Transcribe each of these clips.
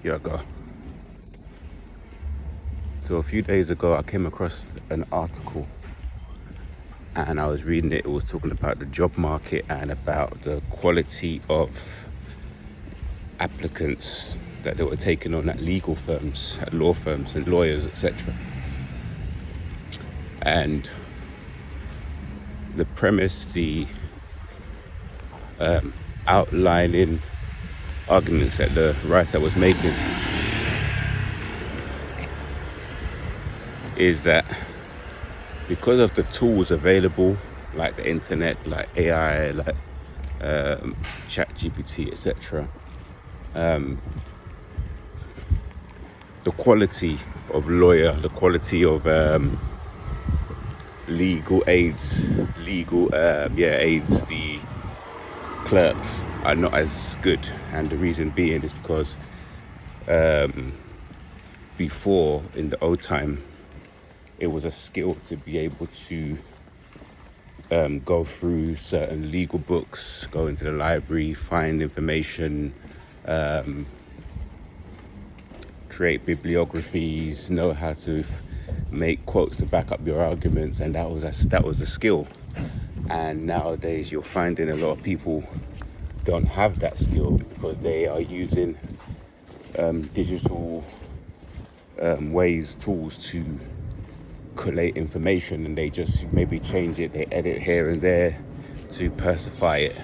Here I go. So a few days ago, I came across an article and I was reading it. It was talking about the job market and about the quality of applicants that they were taking on at legal firms, at law firms and lawyers, etc. And the premise, the outlining arguments that the writer was making is that because of the tools available, like the internet, like AI, like chat GPT, etc., the quality of lawyer, the quality of legal aids, the clerks are not as good. And the reason being is because before, in the old time, it was a skill to be able to go through certain legal books, go into the library, find information, create bibliographies, know how to make quotes to back up your arguments, and that was a skill. And nowadays you're finding a lot of people don't have that skill because they are using digital tools to collate information, and they just maybe change it, they edit here and there to persify it.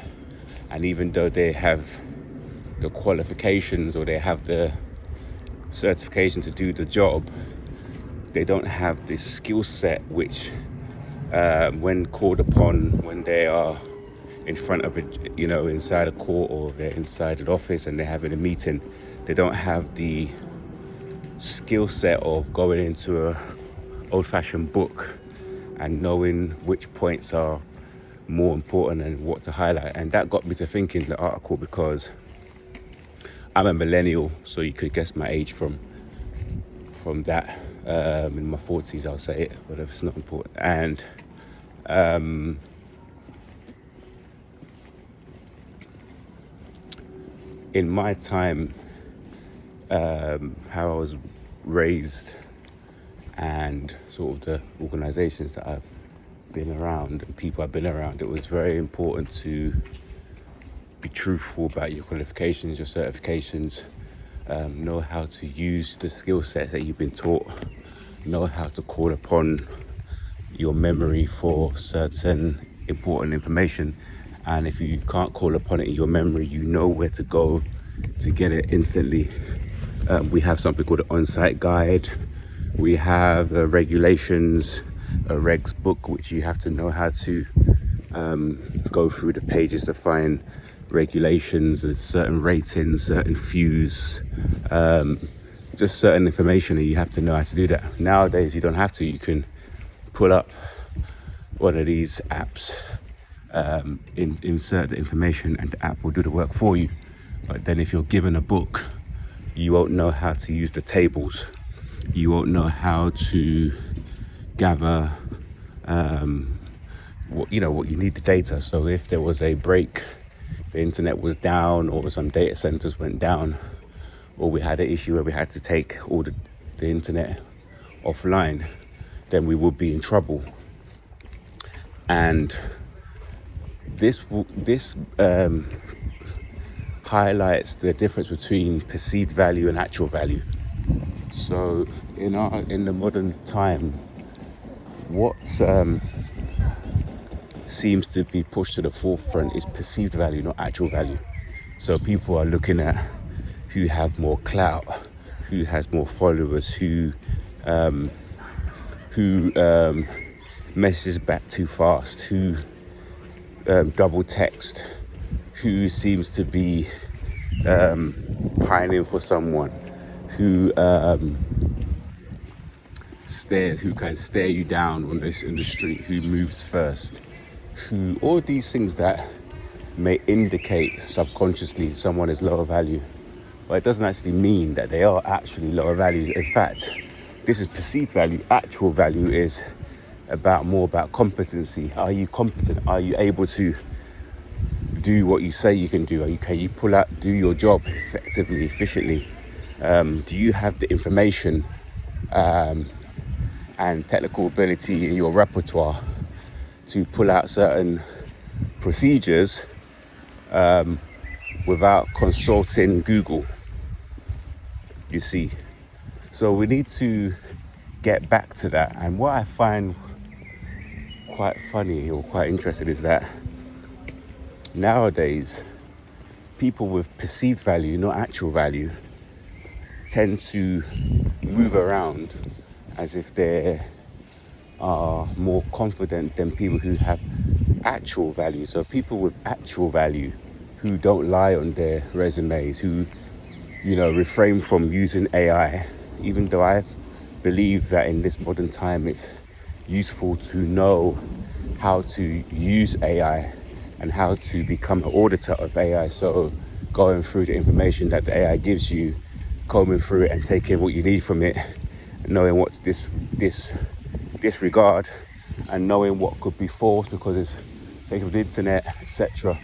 And even though they have the qualifications or they have the certification to do the job, they don't have this skill set which when called upon, when they are in front of it, inside a court, or they're inside an office and they're having a meeting, they don't have the skill set of going into a old-fashioned book and knowing which points are more important and what to highlight. And that got me to thinking the article, because I'm a millennial, so you could guess my age from that. In my 40s, I'll say it, but it's not important. And in my time, how I was raised and sort of the organizations that I've been around and people I've been around, it was very important to be truthful about your qualifications, your certifications, know how to use the skill sets that you've been taught, know how to call upon your memory for certain important information. And if you can't call upon it in your memory, you know where to go to get it instantly. We have something called an on-site guide. We have regulations, a regs book, which you have to know how to go through the pages to find regulations, certain ratings, certain fees, just certain information, and you have to know how to do that. Nowadays, you don't have to. You can pull up one of these apps, insert the information, and the app will do the work for you. But then if you're given a book, you won't know how to use the tables. You won't know how to gather what you need, the data. So if there was a break, the internet was down, or some data centers went down, or we had an issue where we had to take all the internet offline, then we would be in trouble. And this highlights the difference between perceived value and actual value. So in the modern time, what seems to be pushed to the forefront is perceived value, not actual value. So people are looking at who have more clout, who has more followers, who messages back too fast, who double text, who seems to be pining for someone, who can stare you down in the street, who moves first, who, all these things that may indicate subconsciously someone is lower value, but it doesn't actually mean that they are actually lower value. In fact, this is perceived value. Actual value is more about competency. Are you competent? Are you able to do what you say you can do? Can you pull out, do your job effectively, efficiently? Do you have the information and technical ability in your repertoire to pull out certain procedures without consulting Google? You see, so we need to get back to that. And what I find quite funny or quite interesting is that nowadays people with perceived value, not actual value, tend to move around as if they are more confident than people who have actual value. So people with actual value who don't lie on their resumes, who, refrain from using AI, even though I believe that in this modern time it's useful to know how to use AI and how to become an auditor of AI. So going through the information that the AI gives you, combing through it and taking what you need from it, knowing what to disregard, and knowing what could be false because it's taken from the internet, etc.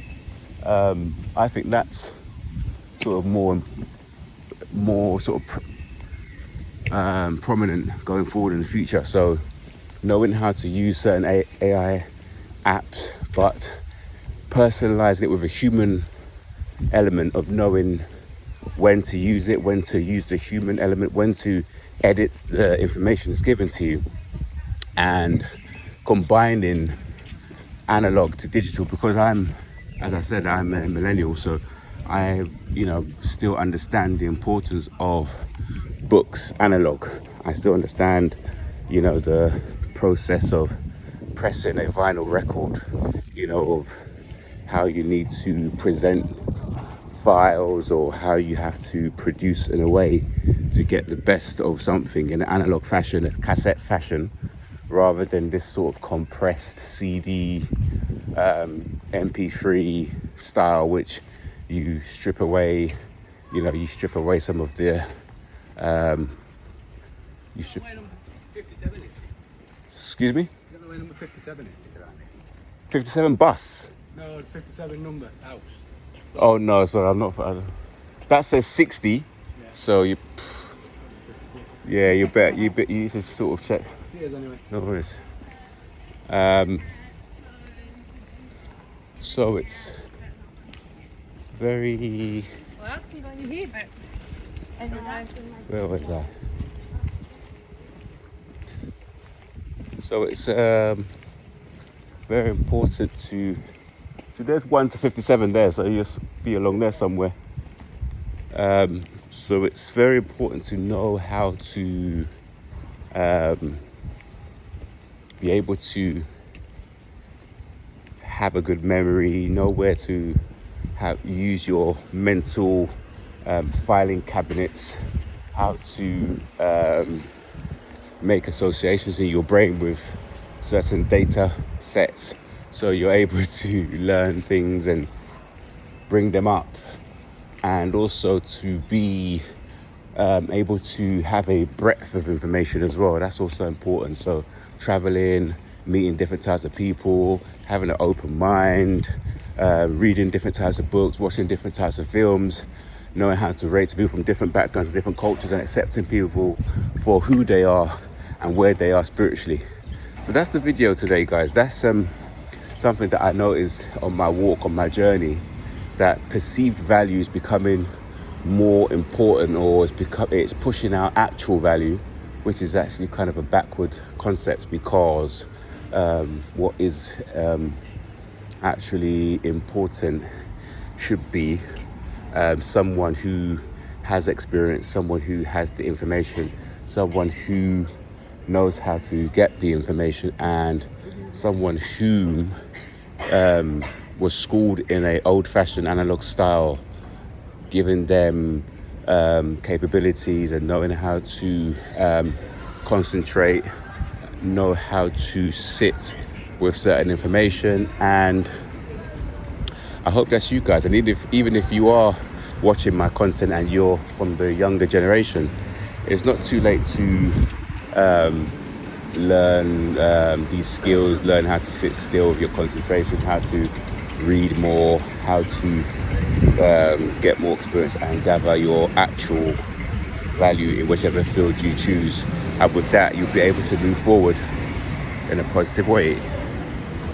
I think that's sort of more sort of prominent going forward in the future. So knowing how to use certain AI apps, but personalizing it with a human element of knowing when to use it, when to use the human element, when to edit the information that's given to you, and combining analog to digital, because as I said, I'm a millennial, so I, still understand the importance of books analog. I still understand, the process of pressing a vinyl record, of how you need to present files or how you have to produce in a way to get the best of something in an analog fashion, a cassette fashion, rather than this sort of compressed CD, MP3 style, which you strip away, some of the, excuse me? You don't know where number 57 is, do you? 57 bus? No, 57 number, house. Oh no, sorry, I'm not. That says 60, yeah. So you bet you need to sort of check. Cheers anyway. No worries. So it's very. Where was I? So it's very important to. So there's 1 to 57 there, so you'll be along there somewhere. So it's very important to know how to be able to have a good memory, know where to use your mental filing cabinets, how to make associations in your brain with certain data sets, so you're able to learn things and bring them up, and also to be able to have a breadth of information as well. That's also important. So traveling, meeting different types of people, having an open mind, reading different types of books, watching different types of films, knowing how to relate to people from different backgrounds, different cultures, and accepting people for who they are and where they are spiritually. So that's the video today, guys. That's something that I noticed on my walk, on my journey, that perceived value is becoming more important, or it's pushing out actual value, which is actually kind of a backward concept, because what is actually important should be someone who has experience, someone who has the information, someone who knows how to get the information, and someone who was schooled in an old-fashioned analog style, giving them capabilities and knowing how to concentrate, know how to sit with certain information. And I hope that's you guys. And even if you are watching my content and you're from the younger generation, it's not too late to learn these skills, learn how to sit still with your concentration, how to read more, how to get more experience and gather your actual value in whichever field you choose. And with that, you'll be able to move forward in a positive way.